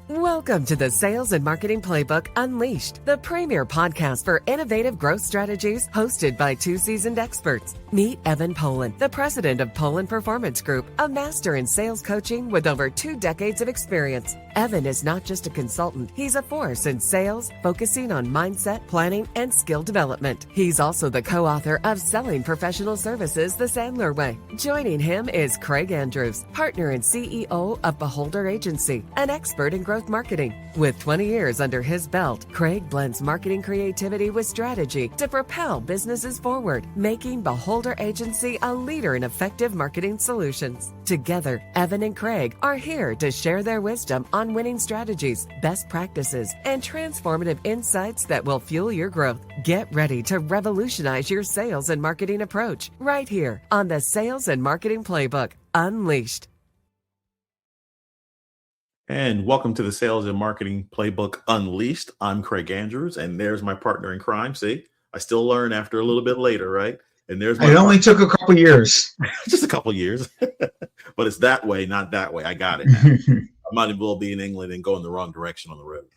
Welcome to the Sales and Marketing Playbook Unleashed, the premier podcast for innovative growth strategies, hosted by two seasoned experts. Meet Evan Polin, the president of Polin Performance Group, a master in sales coaching with over 2 decades of experience. Evan is not just a consultant, he's a force in sales, focusing on mindset, planning, and skill development. He's also the co-author of Selling Professional Services the Sandler Way. Joining him is Craig Andrews, partner and CEO of Beholder Agency, an expert in growth marketing. With 20 years under his belt, Craig blends marketing creativity with strategy to propel businesses forward, making Beholder Agency a leader in effective marketing solutions. Together, Evan and Craig are here to share their wisdom on winning strategies, best practices, and transformative insights that will fuel your growth. Get ready to revolutionize your sales and marketing approach right here on the Sales and Marketing Playbook Unleashed. And welcome to the Sales and Marketing Playbook Unleashed. I'm Craig Andrews, and there's my partner in crime. See, I still learn after a little bit later, right? And there's my It only took a couple years. Just a couple years. But it's that way, not that way. I got it now. I might as well be in England and go in the wrong direction on the road.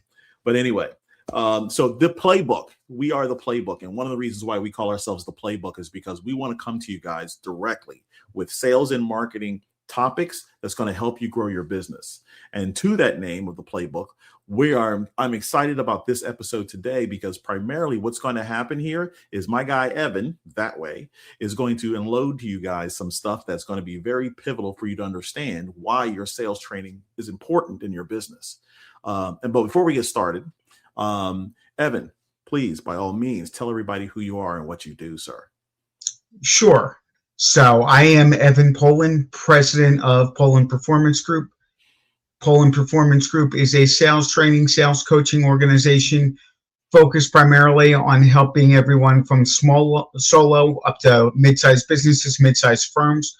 But anyway, so the playbook, we are the playbook. And one of the reasons why we call ourselves the playbook is because we want to come to you guys directly with sales and marketing topics that's going to help you grow your business. And to that name of the playbook, I'm excited about this episode today because primarily what's going to happen here is my guy Evan, that way, is going to unload to you guys some stuff that's going to be very pivotal for you to understand why your sales training is important in your business. But before we get started, Evan, please, by all means, tell everybody who you are and what you do, sir. Sure. So I am Evan Polin, president of Polin Performance Group. Polin Performance Group is a sales training, sales coaching organization focused primarily on helping everyone from solo up to mid-sized businesses, mid-sized firms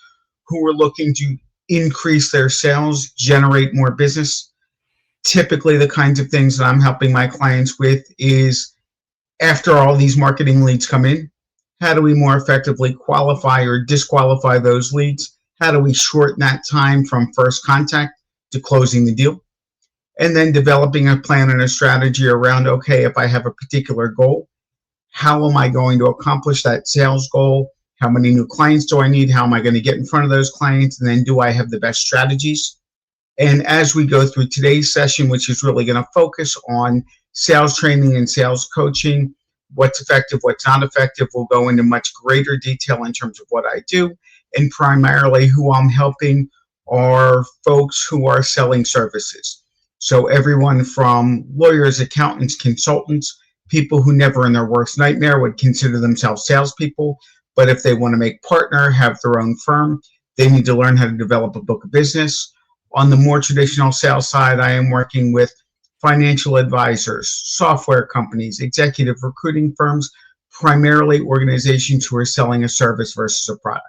who are looking to increase their sales, generate more business. Typically, the kinds of things that I'm helping my clients with is after all these marketing leads come in, how do we more effectively qualify or disqualify those leads? How do we shorten that time from first contact to closing the deal? And then developing a plan and a strategy around, okay, if I have a particular goal, how am I going to accomplish that sales goal? How many new clients do I need? How am I going to get in front of those clients? And then do I have the best strategies? And as we go through today's session, which is really going to focus on sales training and sales coaching, what's effective, what's not effective, we'll go into much greater detail in terms of what I do, and primarily who I'm helping are folks who are selling services. So everyone from lawyers, accountants, consultants, people who never in their worst nightmare would consider themselves salespeople, but if they want to make partner, have their own firm, they need to learn how to develop a book of business. On the more traditional sales side, I am working with financial advisors, software companies, executive recruiting firms, primarily organizations who are selling a service versus a product.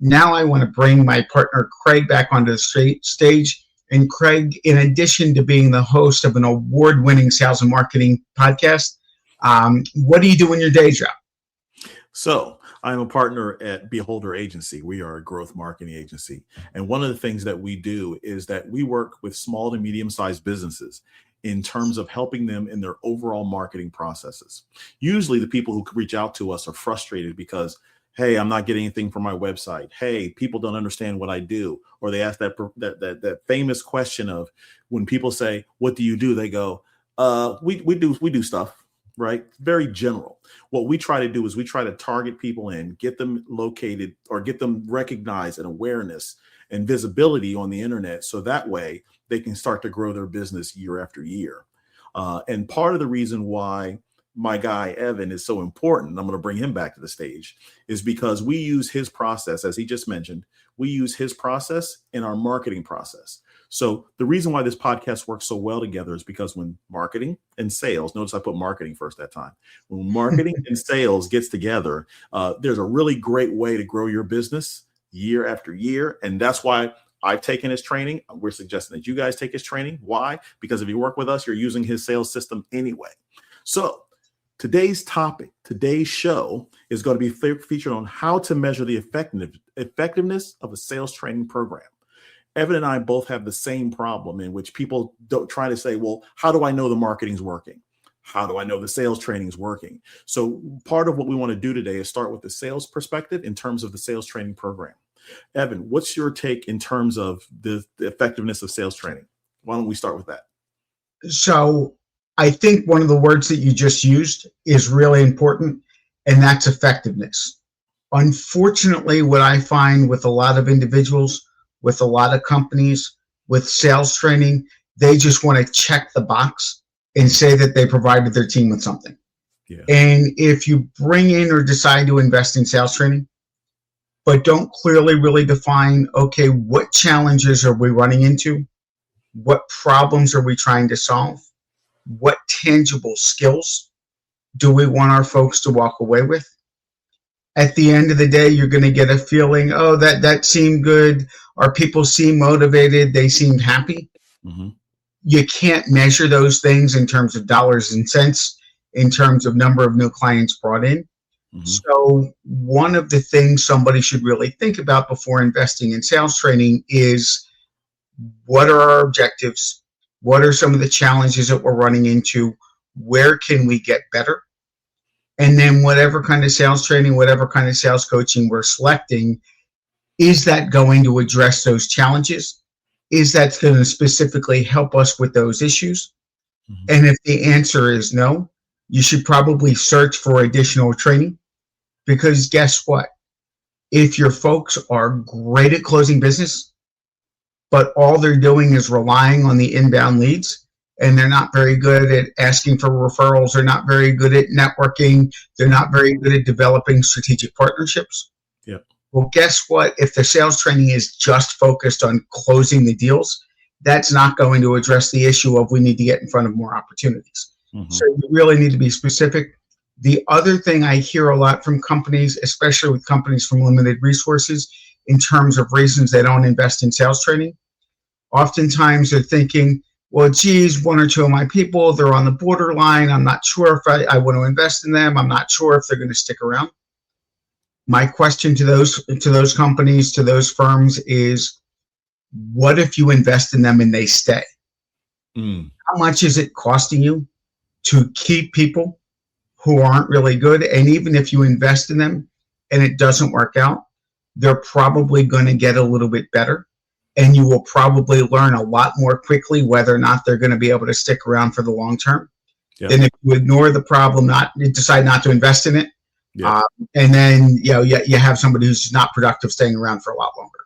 Now I want to bring my partner Craig back onto the stage. And Craig, in addition to being the host of an award-winning sales and marketing podcast, what do you do in your day job? So I'm a partner at Beholder Agency. We are a growth marketing agency. And one of the things that we do is that we work with small to medium-sized businesses in terms of helping them in their overall marketing processes. Usually the people who reach out to us are frustrated because, hey, I'm not getting anything from my website. Hey, people don't understand what I do. Or they ask that famous question of when people say, what do you do? They go, we do stuff. Right? Very general. What we try to do is we try to target people and get them located or get them recognized and awareness and visibility on the internet. So that way they can start to grow their business year after year. And part of the reason why my guy, Evan, is so important, I'm going to bring him back to the stage, is because we use his process, as he just mentioned, we use his process in our marketing process. So the reason why this podcast works so well together is because when marketing and sales, notice I put marketing first that time, when marketing and sales gets together, there's a really great way to grow your business year after year. And that's why I've taken his training. We're suggesting that you guys take his training. Why? Because if you work with us, you're using his sales system anyway. So today's topic, today's show is going to be featured on how to measure the effectiveness of a sales training program. Evan and I both have the same problem in which people don't try to say, well, how do I know the marketing's working? How do I know the sales training is working? So part of what we want to do today is start with the sales perspective in terms of the sales training program. Evan, what's your take in terms of the effectiveness of sales training? Why don't we start with that? So I think one of the words that you just used is really important, and that's effectiveness. Unfortunately, what I find with a lot of individuals, with a lot of companies, with sales training, they just want to check the box and say that they provided their team with something. Yeah. And if you bring in or decide to invest in sales training, but don't clearly really define, okay, what challenges are we running into? What problems are we trying to solve? What tangible skills do we want our folks to walk away with? At the end of the day, you're going to get a feeling, oh, that seemed good. Our people seem motivated. They seemed happy. Mm-hmm. You can't measure those things in terms of dollars and cents, in terms of number of new clients brought in. Mm-hmm. So one of the things somebody should really think about before investing in sales training is, what are our objectives? What are some of the challenges that we're running into? Where can we get better? And then whatever kind of sales training, whatever kind of sales coaching we're selecting, is that going to address those challenges? Is that going to specifically help us with those issues? Mm-hmm. And if the answer is no, you should probably search for additional training, because guess what? If your folks are great at closing business, but all they're doing is relying on the inbound leads, and they're not very good at asking for referrals, they're not very good at networking, they're not very good at developing strategic partnerships. Yeah. Well, guess what? If the sales training is just focused on closing the deals, that's not going to address the issue of we need to get in front of more opportunities. Mm-hmm. So you really need to be specific. The other thing I hear a lot from companies, especially with companies from limited resources, in terms of reasons they don't invest in sales training, oftentimes they're thinking, well, geez, one or two of my people, they're on the borderline. I'm not sure if I want to invest in them. I'm not sure if they're going to stick around. My question to those companies, to those firms is, what if you invest in them and they stay? How much is it costing you to keep people who aren't really good? And even if you invest in them and it doesn't work out, they're probably going to get a little bit better. And you will probably learn a lot more quickly whether or not they're going to be able to stick around for the long term. Yeah. Than if you ignore the problem, decide not to invest in it. Yeah. And then you have somebody who's not productive staying around for a lot longer.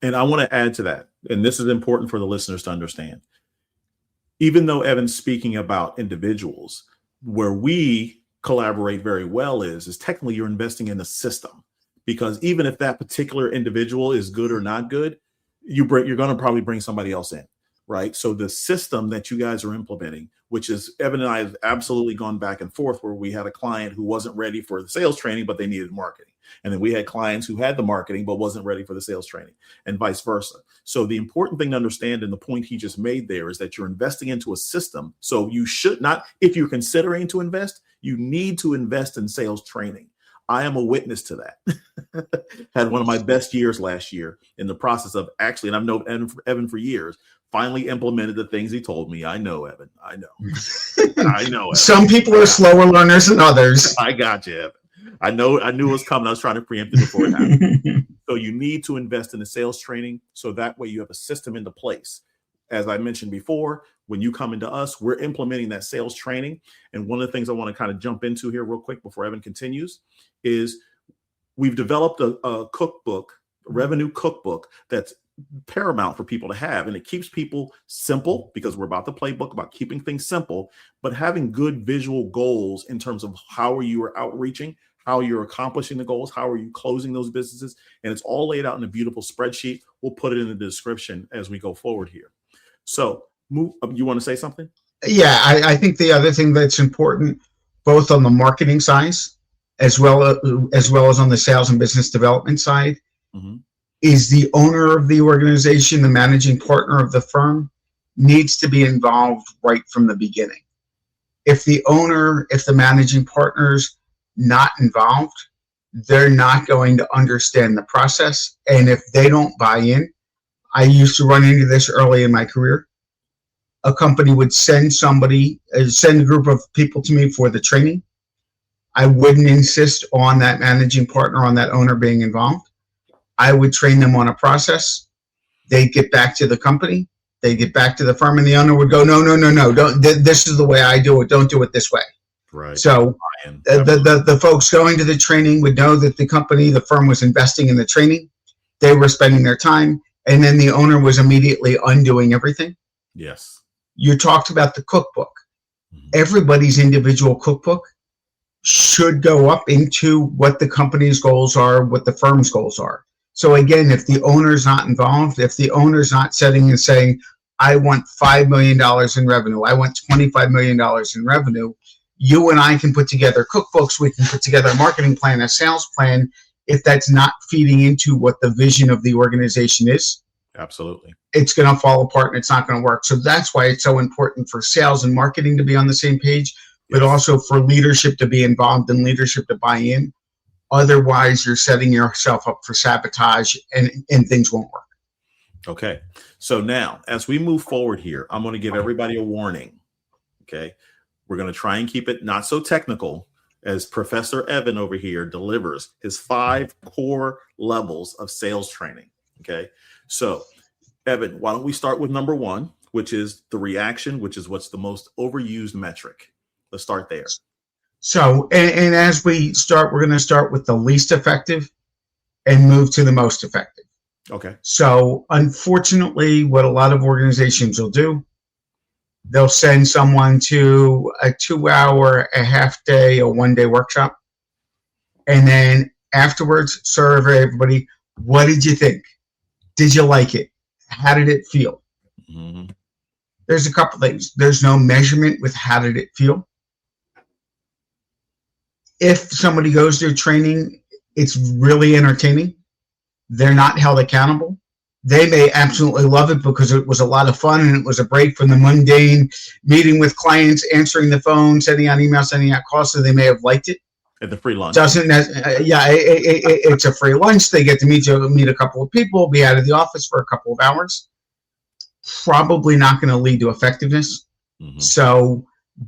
And I want to add to that, and this is important for the listeners to understand. Even though Evan's speaking about individuals, where we collaborate very well is technically you're investing in a system, because even if that particular individual is good or not good, you're going to probably bring somebody else in, right? So the system that you guys are implementing, which is Evan and I have absolutely gone back and forth, where we had a client who wasn't ready for the sales training, but they needed marketing. And then we had clients who had the marketing, but wasn't ready for the sales training, and vice versa. So the important thing to understand, and the point he just made there, is that you're investing into a system. So you should not, if you're considering to invest, you need to invest in sales training. I am a witness to that. Had one of my best years last year in the process of actually, and I've known Evan for years, finally implemented the things he told me. I know, Evan. I know. I know, Evan. Some people are slower learners than others. I got you, Evan. I knew it was coming. I was trying to preempt it before it happened. So you need to invest in the sales training, so that way you have a system into place. As I mentioned before, when you come into us, we're implementing that sales training. And one of the things I want to kind of jump into here real quick before Evan continues is we've developed a cookbook, a revenue cookbook, that's paramount for people to have. And it keeps people simple, because we're about the playbook about keeping things simple, but having good visual goals in terms of how you are outreaching, how you're accomplishing the goals, how are you closing those businesses. And it's all laid out in a beautiful spreadsheet. We'll put it in the description as we go forward here. So you want to say something? Yeah, I think the other thing that's important, both on the marketing side as well as on the sales and business development side, mm-hmm. is the owner of the organization, the managing partner of the firm, needs to be involved right from the beginning. If the managing partner's not involved, they're not going to understand the process. And if they don't buy in, I used to run into this early in my career. A company would send a group of people to me for the training. I wouldn't insist on that managing partner, on that owner being involved. I would train them on a process. They'd get back to the company. They'd get back to the firm, and the owner would go, no, don't. This is the way I do it. Don't do it this way. Right. So the folks going to the training would know that the firm was investing in the training. They were spending their time, and then the owner was immediately undoing everything. Yes. You talked about the cookbook. Everybody's individual cookbook should go up into what the company's goals are, what the firm's goals are. So again, if the owner's not involved, if the owner's not setting and saying, I want $5 million in revenue, I want $25 million in revenue, you and I can put together cookbooks, we can put together a marketing plan, a sales plan. If that's not feeding into what the vision of the organization is, absolutely, it's going to fall apart and it's not going to work. So that's why it's so important for sales and marketing to be on the same page, but also for leadership to be involved and leadership to buy in. Otherwise, you're setting yourself up for sabotage and things won't work. Okay. So now, as we move forward here, I'm going to give everybody a warning. Okay. We're going to try and keep it not so technical as Professor Evan over here delivers his 5 core levels of sales training. Okay. So, Evan, why don't we start with number 1, which is the reaction, which is what's the most overused metric. Let's start there. So, and as we start, we're going to start with the least effective and move to the most effective. Okay. So, unfortunately, what a lot of organizations will do, they'll send someone to a 2-hour, a half day, a 1-day workshop. And then afterwards, survey everybody, what did you think? Did you like it? How did it feel? Mm-hmm. There's a couple things. There's no measurement with how did it feel. If somebody goes through training, it's really entertaining. They're not held accountable. They may absolutely love it because it was a lot of fun and it was a break from the mundane meeting with clients, answering the phone, sending out emails, sending out calls. So they may have liked it. At the free lunch. It's a free lunch. They get to meet a couple of people, be out of the office for a couple of hours. Probably not going to lead to effectiveness. Mm-hmm. So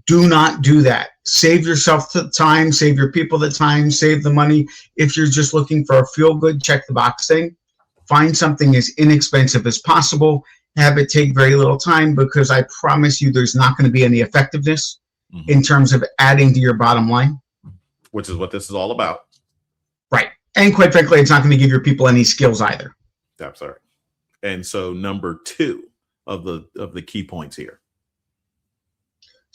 do not do that. Save yourself the time, save your people the time, save the money. If you're just looking for a feel-good, check the box thing, find something as inexpensive as possible, have it take very little time, because I promise you there's not going to be any effectiveness in terms of adding to your bottom line. Which is what this is all about. Right. And quite frankly, it's not going to give your people any skills either. That's right. And so number 2 of the key points here.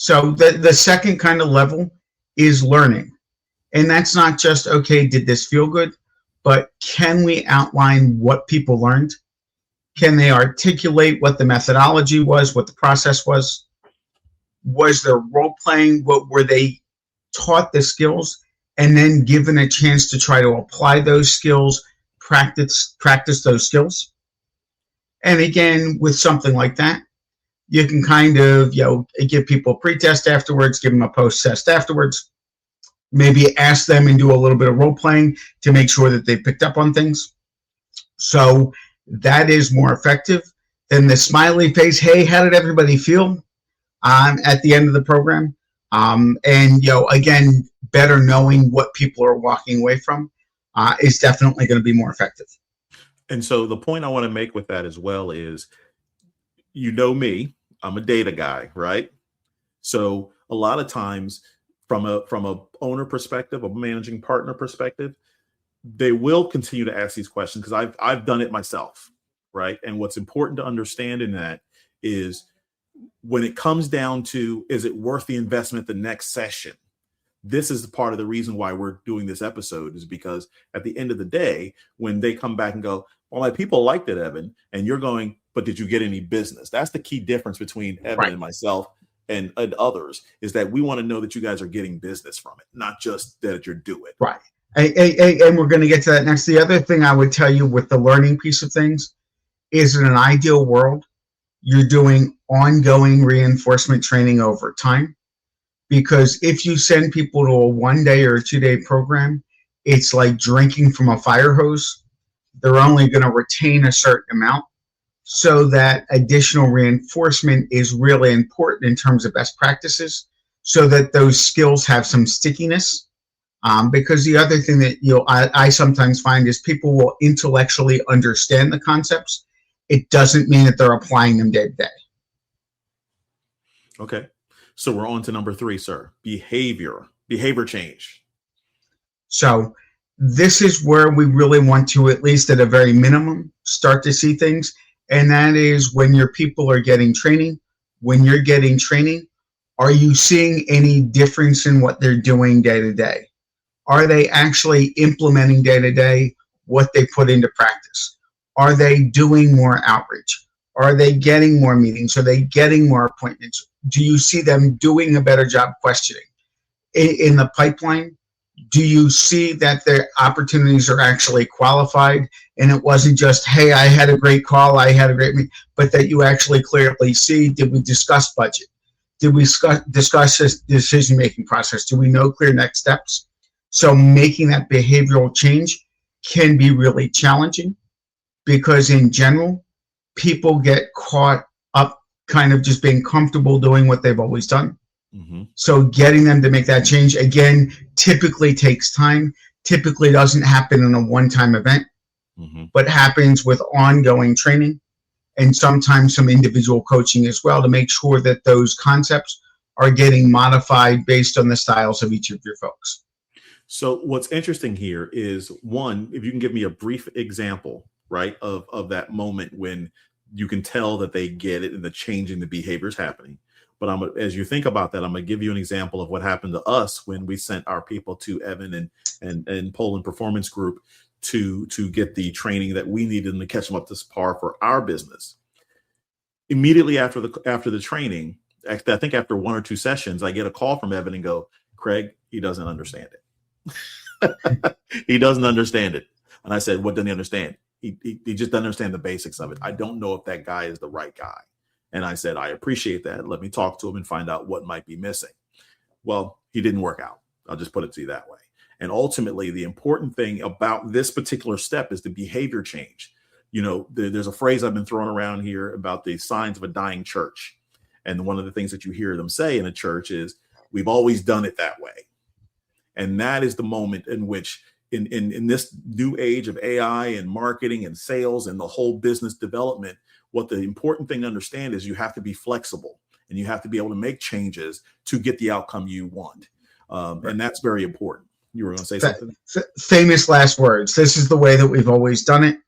So the second kind of level is learning. And that's not just, okay, did this feel good? But can we outline what people learned? Can they articulate what the methodology was, what the process was? Was there role playing? What were they taught the skills and then given a chance to try to apply those skills, practice those skills? And again, with something like that, you can kind of, give people a pre-test afterwards, give them a post-test afterwards, maybe ask them and do a little bit of role playing to make sure that they picked up on things. So that is more effective than the smiley face, hey, how did everybody feel at the end of the program? And, again, better knowing what people are walking away from is definitely going to be more effective. And so the point I want to make with that as well is, me, I'm a data guy, right? So a lot of times from a owner perspective, a managing partner perspective, they will continue to ask these questions because I've done it myself, right? And what's important to understand in that is when it comes down to, is it worth the investment the next session? This is part of the reason why we're doing this episode, is because at the end of the day, when they come back and go, well, my people liked it, Evan, and you're going, but did you get any business? That's the key difference between Evan and myself and others, is that we want to know that you guys are getting business from it, not just that you're doing it. Right. And we're going to get to that next. The other thing I would tell you with the learning piece of things is, in an ideal world, you're doing ongoing reinforcement training over time. Because if you send people to a 1-day or a 2-day program, it's like drinking from a fire hose. They're only going to retain a certain amount. so that additional reinforcement is really important in terms of best practices, so that those skills have some stickiness. Because the other thing that I sometimes find is people will intellectually understand the concepts. It doesn't mean that they're applying them day to day. Okay. So we're on to number 3, sir. Behavior change. So this is where we really want to, at least at a very minimum, start to see things. And that is when your people are getting training. When you're getting training, are you seeing any difference in what they're doing day to day? Are they actually implementing day to day what they put into practice? Are they doing more outreach? Are they getting more meetings? Are they getting more appointments? Do you see them doing a better job questioning? In the pipeline, do you see that their opportunities are actually qualified and it wasn't just, hey, I had a great call, I had a great meeting, but that you actually clearly see, did we discuss budget? Did we discuss this decision-making process? Do we know clear next steps? So making that behavioral change can be really challenging because in general, people get caught up kind of just being comfortable doing what they've always done. Mm-hmm. So getting them to make that change, again, typically takes time, typically doesn't happen in a one-time event, but happens with ongoing training and sometimes some individual coaching as well to make sure that those concepts are getting modified based on the styles of each of your folks. So what's interesting here is, one, if you can give me a brief example, right, of that moment when you can tell that they get it and the change in the behavior is happening. But as you think about that, I'm going to give you an example of what happened to us when we sent our people to Evan and Polin Performance Group to get the training that we needed and to catch them up to par for our business. Immediately after the training, I think after 1 or 2 sessions, I get a call from Evan and go, Craig, he doesn't understand it. He doesn't understand it. And I said, what doesn't he understand? He just doesn't understand the basics of it. I don't know if that guy is the right guy. And I said, I appreciate that. Let me talk to him and find out what might be missing. Well, he didn't work out. I'll just put it to you that way. And ultimately, the important thing about this particular step is the behavior change. You know, there's a phrase I've been throwing around here about the signs of a dying church. And one of the things that you hear them say in a church is, we've always done it that way. And that is the moment in which in this new age of AI and marketing and sales and the whole business development, what the important thing to understand is you have to be flexible and you have to be able to make changes to get the outcome you want. And that's very important. You were going to say something? Famous last words. This is the way that we've always done it.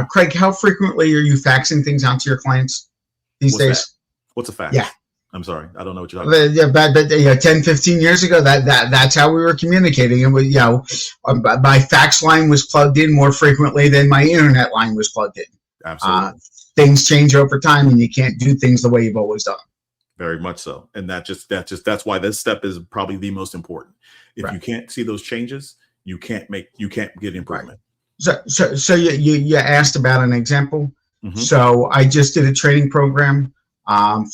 Craig, how frequently are you faxing things out to your clients these days? That? What's a fax? Yeah. I'm sorry. I don't know what you're talking about. Yeah, but 10, 15 years ago, that's how we were communicating. And my fax line was plugged in more frequently than my internet line was plugged in. Absolutely. Things change over time and you can't do things the way you've always done. Very much so. And that's why this step is probably the most important. If you can't see those changes, you can't get improvement. Right. So you asked about an example. So I just did a training program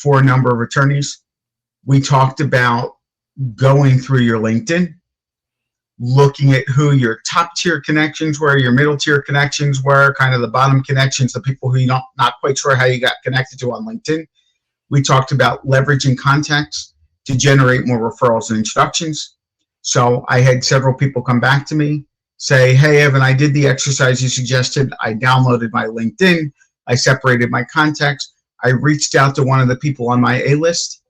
for a number of attorneys. We talked about going through your LinkedIn, looking at who your top tier connections were, your middle tier connections were, kind of the bottom connections, the people who you're not quite sure how you got connected to on LinkedIn. We talked about leveraging contacts to generate more referrals and introductions. So I had several people come back to me, say, hey, Evan, I did the exercise you suggested. I downloaded my LinkedIn. I separated my contacts. I reached out to one of the people on my A list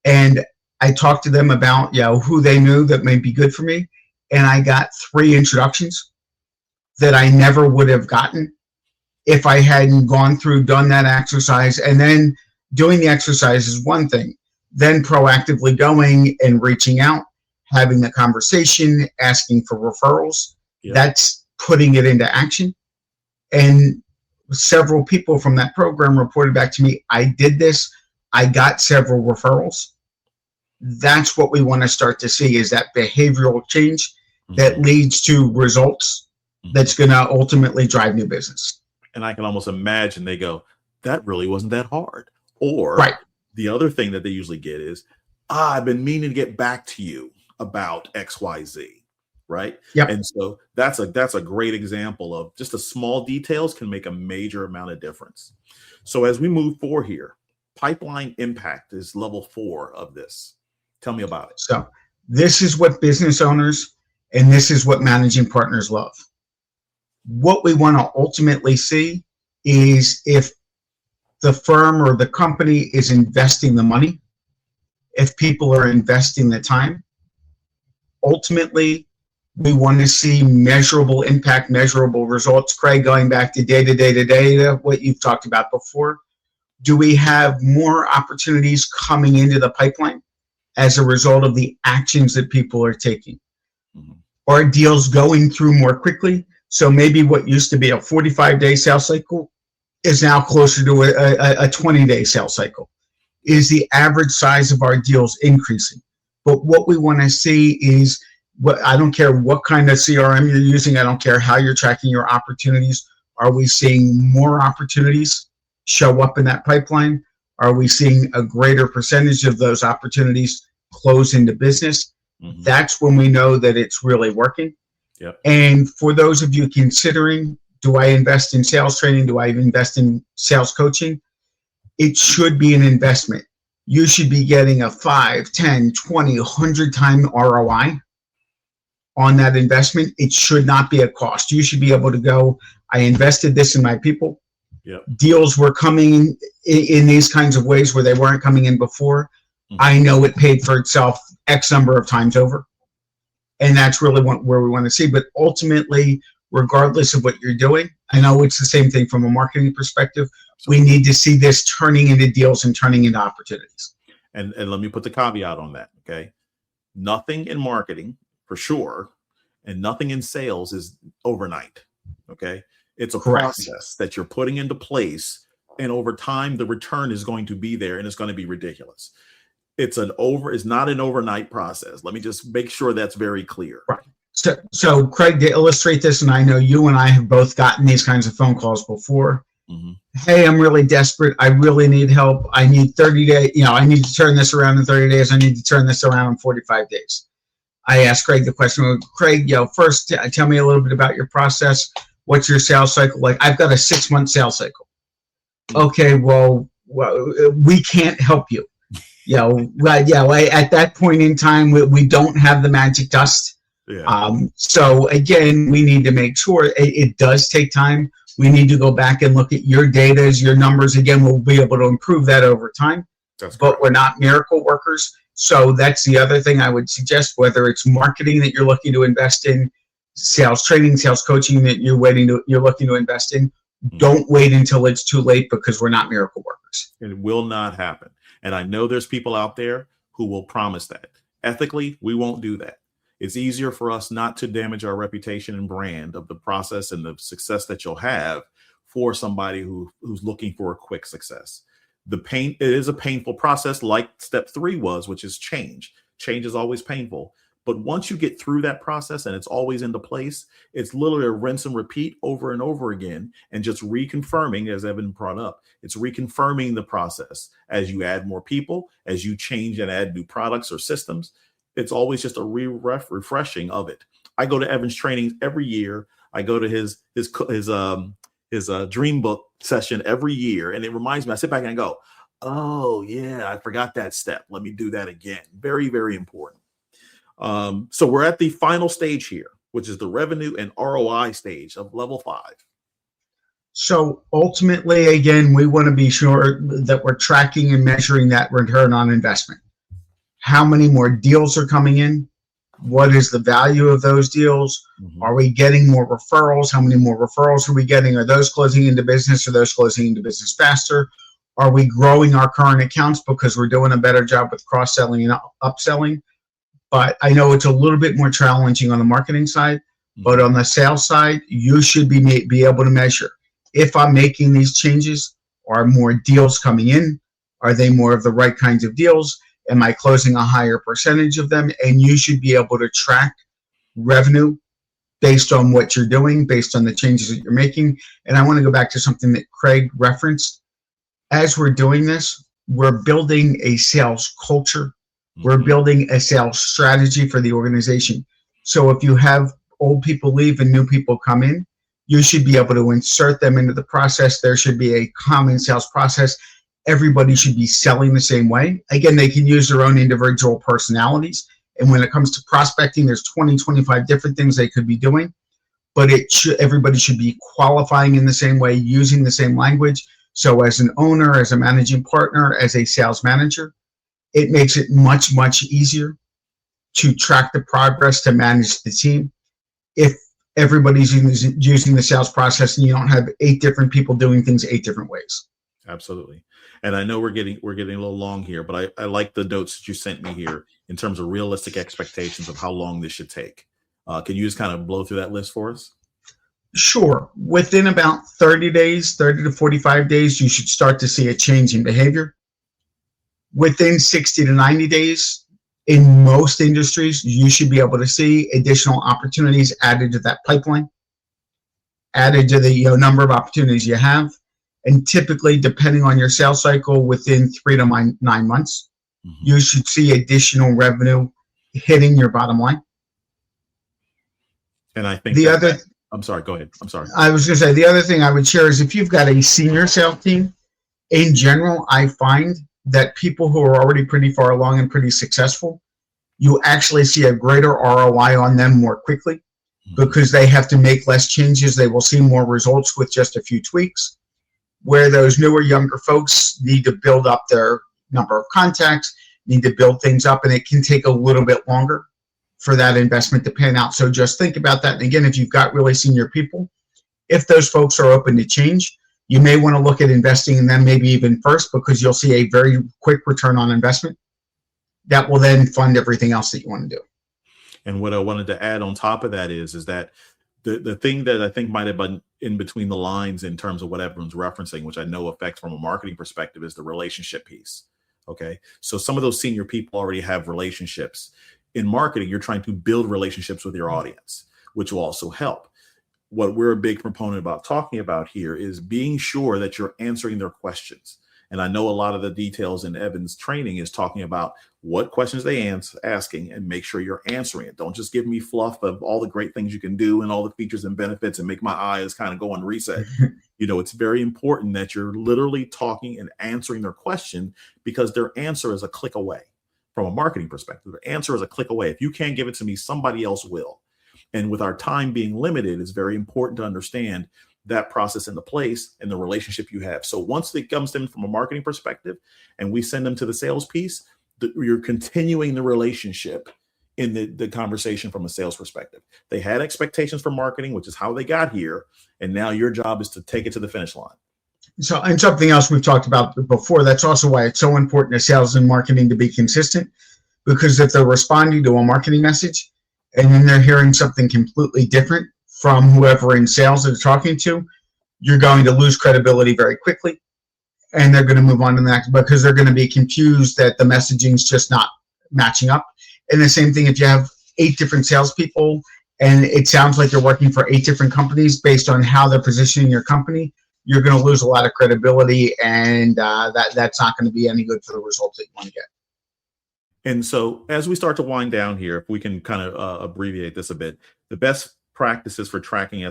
and I talked to them about who they knew that may be good for me. And I got 3 introductions that I never would have gotten if I hadn't done that exercise. And then doing the exercise is one thing, then proactively going and reaching out, having the conversation, asking for referrals. That's putting it into action. And several people from that program reported back to me, I did this, I got several referrals. That's what we want to start to see, is that behavioral change that leads to results that's going to ultimately drive new business. And I can almost imagine they go, that really wasn't that hard. Or the other thing that they usually get is, I've been meaning to get back to you about XYZ. right? Yep. And so that's a great example of just the small details can make a major amount of difference. So as we move forward here, pipeline impact is level 4 of this. Tell me about it. So this is what business owners and this is what managing partners love. What we want to ultimately see is if the firm or the company is investing the money, if people are investing the time. Ultimately, we want to see measurable impact, measurable results. Craig, going back to data, what you've talked about before, do we have more opportunities coming into the pipeline as a result of the actions that people are taking? Mm-hmm. Are deals going through more quickly? So maybe what used to be a 45-day sales cycle is now closer to a 20-day sales cycle. Is the average size of our deals increasing? But what we want to see is, I don't care what kind of CRM you're using, I don't care how you're tracking your opportunities. Are we seeing more opportunities show up in that pipeline? Are we seeing a greater percentage of those opportunities close into business? Mm-hmm. That's when we know that it's really working. Yep. And for those of you considering, do I invest in sales training? Do I invest in sales coaching? It should be an investment. You should be getting a 5, 10, 20, 100 time ROI on that investment. It should not be a cost. You should be able to go, I invested this in my people. Yep. Deals were coming in these kinds of ways where they weren't coming in before. Mm-hmm. I know it paid for itself X number of times over. And that's really where we want to see. But ultimately, regardless of what you're doing, I know it's the same thing from a marketing perspective. We need to see this turning into deals and turning into opportunities. And let me put the caveat on that, okay? Nothing in marketing, for sure, and nothing in sales is overnight, okay? It's a process that you're putting into place, and over time, the return is going to be there, and it's going to be ridiculous. It's not an overnight process. Let me just make sure that's very clear. Right. So Craig, to illustrate this, and I know you and I have both gotten these kinds of phone calls before. Mm-hmm. Hey, I'm really desperate. I really need help. I need 30 days. I need to turn this around in 30 days. I need to turn this around in 45 days. I asked Craig the question, Craig, first tell me a little bit about your process. What's your sales cycle like? I've got a 6-month sales cycle. Okay, well, we can't help you. At that point in time, we don't have the magic dust. Yeah. So again, we need to make sure it does take time. We need to go back and look at your data, your numbers. Again, we'll be able to improve that over time. But we're not miracle workers. So that's the other thing I would suggest, whether it's marketing that you're looking to invest in, sales training, sales coaching that you're looking to invest in. Mm-hmm. Don't wait until it's too late, because we're not miracle workers. It will not happen. And I know there's people out there who will promise that. Ethically, we won't do that. It's easier for us not to damage our reputation and brand of the process and the success that you'll have for somebody who's looking for a quick success. It is a painful process, like step 3 was, which is change. Change is always painful. But once you get through that process and it's always into place, it's literally a rinse and repeat over and over again, and just reconfirming, as Evan brought up, it's reconfirming the process as you add more people, as you change and add new products or systems. It's always just a refreshing of it. I go to Evan's trainings every year. I go to his dream book session every year, and it reminds me. I sit back and I go, "Oh yeah, I forgot that step. Let me do that again." Very, very important. So we're at the final stage here, which is the revenue and ROI stage of level 5. So ultimately, again, we want to be sure that we're tracking and measuring that return on investment. How many more deals are coming in? What is the value of those deals? Mm-hmm. Are we getting more referrals? How many more referrals are we getting? Are those closing into business? Are those closing into business faster? Are we growing our current accounts because we're doing a better job with cross-selling and upselling? But I know it's a little bit more challenging on the marketing side. Mm-hmm. But on the sales side, you should be able to measure. If I'm making these changes, are more deals coming in? Are they more of the right kinds of deals? Am I closing a higher percentage of them? And you should be able to track revenue based on what you're doing, based on the changes that you're making. And I want to go back to something that Craig referenced. As we're doing this, we're building a sales culture. Mm-hmm. We're building a sales strategy for the organization. So if you have old people leave and new people come in, you should be able to insert them into the process. There should be a common sales process. Everybody should be selling the same way. Again, they can use their own individual personalities. And when it comes to prospecting, there's 20, 25 different things they could be doing. But everybody should be qualifying in the same way, using the same language. So as an owner, as a managing partner, as a sales manager, it makes it much, much easier to track the progress, to manage the team. If everybody's using the sales process and you don't have 8 different people doing things 8 different ways. Absolutely. And I know we're getting a little long here, but I like the notes that you sent me here in terms of realistic expectations of how long this should take. Can you just kind of blow through that list for us? Sure. Within about 30 days, 30 to 45 days, you should start to see a change in behavior. Within 60 to 90 days, in most industries, you should be able to see additional opportunities added to that pipeline, added to the number of opportunities you have. And typically, depending on your sales cycle, within 3 to 9 months, you should see additional revenue hitting your bottom line. And I think I'm sorry, go ahead. I'm sorry. I was going to say, the other thing I would share is if you've got a senior sales team, in general, I find that people who are already pretty far along and pretty successful, you actually see a greater ROI on them more quickly because they have to make less changes. They will see more results with just a few tweaks, where those newer, younger folks need to build up their number of contacts, need to build things up, and it can take a little bit longer for that investment to pan out. So just think about that. And again, if you've got really senior people, if those folks are open to change, you may want to look at investing in them maybe even first, because you'll see a very quick return on investment that will then fund everything else that you want to do. And what I wanted to add on top of that is that the thing that I think might have been in between the lines in terms of what everyone's referencing, which I know affects from a marketing perspective, is the relationship piece. Okay. So some of those senior people already have relationships. In marketing, you're trying to build relationships with your audience, which will also help. What we're a big proponent about talking about here is being sure that you're answering their questions. And I know a lot of the details in Evan's training is talking about what questions they asking and make sure you're answering it. Don't just give me fluff of all the great things you can do and all the features and benefits and make my eyes kind of go on reset. It's very important that you're literally talking and answering their question, because their answer is a click away. From a marketing perspective, their answer is a click away. If you can't give it to me, somebody else will. And with our time being limited, it's very important to understand that process into place and the relationship you have. So once it comes to them from a marketing perspective and we send them to the sales piece, you're continuing the relationship in the conversation from a sales perspective. They had expectations for marketing, which is how they got here. And now your job is to take it to the finish line. So, and something else we've talked about before, that's also why it's so important to sales and marketing to be consistent, because if they're responding to a marketing message and then they're hearing something completely different from whoever in sales they're talking to, you're going to lose credibility very quickly, and they're going to move on to the next because they're going to be confused that the messaging's just not matching up. And the same thing if you have 8 different salespeople and it sounds like you're working for 8 different companies based on how they're positioning your company, you're going to lose a lot of credibility, and that's not going to be any good for the results that you want to get. And so as we start to wind down here, if we can kind of abbreviate this a bit, the best practices for tracking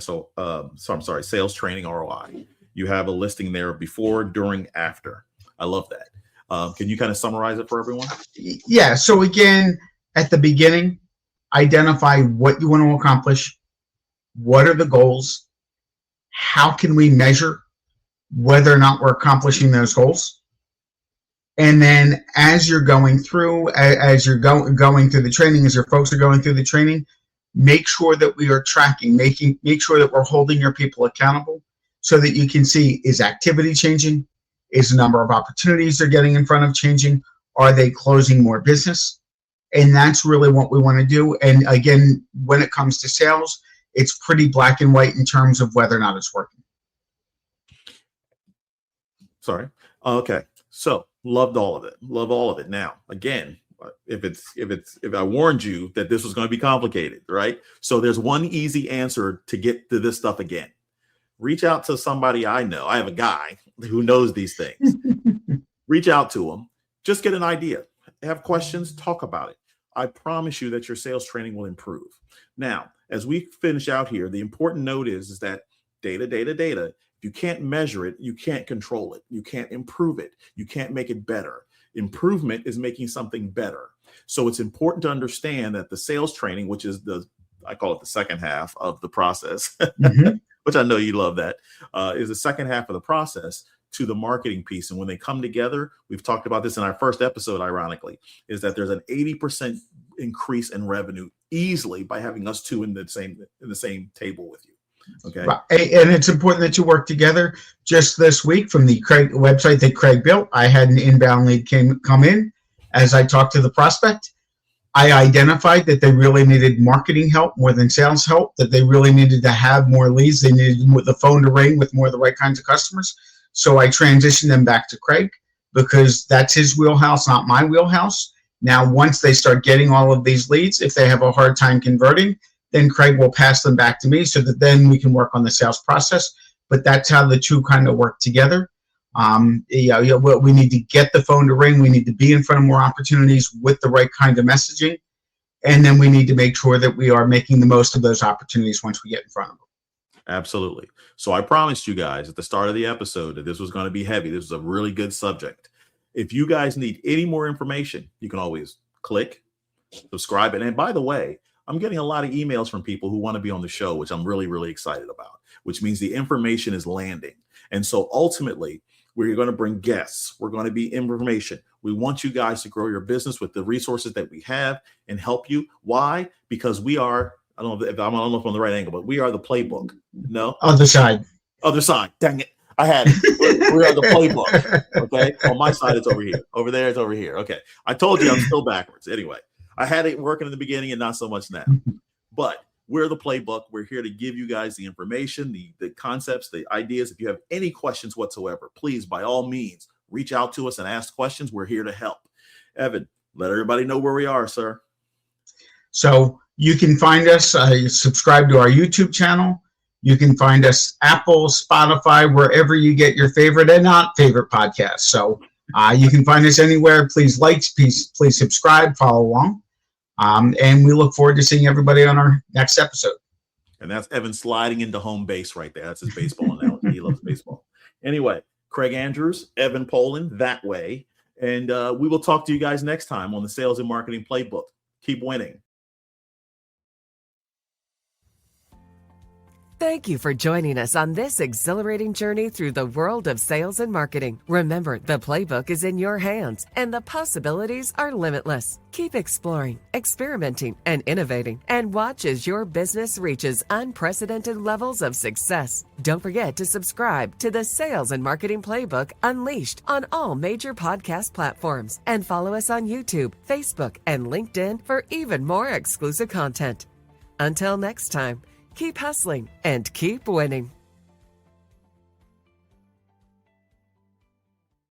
sales training ROI. You have a listing there before, during, after. I love that. Can you kind of summarize it for everyone? Yeah. So again, at the beginning, identify what you want to accomplish. What are the goals? How can we measure whether or not we're accomplishing those goals? And then as you're going through, going through the training, as your folks are going through the training, make sure that we are tracking, make sure that we're holding your people accountable so that you can see, is activity changing? Is the number of opportunities they're getting in front of changing? Are they closing more business? And that's really what we want to do. And again, when it comes to sales, it's pretty black and white in terms of whether or not it's working. Sorry. Okay. So loved all of it. Love all of it. Now, again, if I warned you that this was going to be complicated, right? So there's one easy answer to get to this stuff again. Reach out to somebody I know. I have a guy who knows these things. Reach out to him. Just get an idea. Have questions, talk about it. I promise you that your sales training will improve. Now, as we finish out here, the important note is that data, if you can't measure it, you can't control it. You can't improve it. You can't make it better. Improvement is making something better. So it's important to understand that the sales training, which is I call it the second half of the process, which I know you love that, is the second half of the process to the marketing piece. And when they come together, we've talked about this in our first episode, ironically, is that there's an 80% increase in revenue easily by having us two in the same table with you. Okay. Right. And it's important that you work together. Just this week from the Craig website that Craig built, I had an inbound lead come in. As I talked to the prospect, I identified that they really needed marketing help more than sales help, that they really needed to have more leads. They needed the phone to ring with more of the right kinds of customers. So I transitioned them back to Craig because that's his wheelhouse, not my wheelhouse. Now, once they start getting all of these leads, if they have a hard time converting, then Craig will pass them back to me so that then we can work on the sales process. But that's how the two kind of work together. We need to get the phone to ring. We need to be in front of more opportunities with the right kind of messaging. And then we need to make sure that we are making the most of those opportunities once we get in front of them. Absolutely. So I promised you guys at the start of the episode that this was going to be heavy. This was a really good subject. If you guys need any more information, you can always click, subscribe. And by the way, I'm getting a lot of emails from people who want to be on the show, which I'm really, really excited about, which means the information is landing. And so ultimately, we're going to bring guests. We're going to be information. We want you guys to grow your business with the resources that we have and help you. Why? Because we are, I don't know if I'm on the right angle, but we are the playbook. No? Other side. Dang it. I had it. We are the playbook. Okay. On my side, it's over here. Over there, it's over here. Okay. I told you I'm still backwards. Anyway, I had it working in the beginning and not so much now. But we're the playbook. We're here to give you guys the information, the concepts, the ideas. If you have any questions whatsoever, please, by all means, reach out to us and ask questions. We're here to help. Evan, let everybody know where we are, sir. So you can find us, subscribe to our YouTube channel. You can find us Apple, Spotify, wherever you get your favorite and not favorite podcasts. So you can find us anywhere. Please please subscribe, follow along. And we look forward to seeing everybody on our next episode. And that's Evan sliding into home base right there. That's his baseball analogy. He loves baseball. Anyway, Craig Andrews, Evan Polin, that way. And we will talk to you guys next time on the Sales and Marketing Playbook. Keep winning. Thank you for joining us on this exhilarating journey through the world of sales and marketing. Remember, the playbook is in your hands and the possibilities are limitless. Keep exploring, experimenting, and innovating, and watch as your business reaches unprecedented levels of success. Don't forget to subscribe to the Sales and Marketing Playbook Unleashed on all major podcast platforms, and follow us on YouTube, Facebook, and LinkedIn for even more exclusive content. Until next time, keep hustling and keep winning.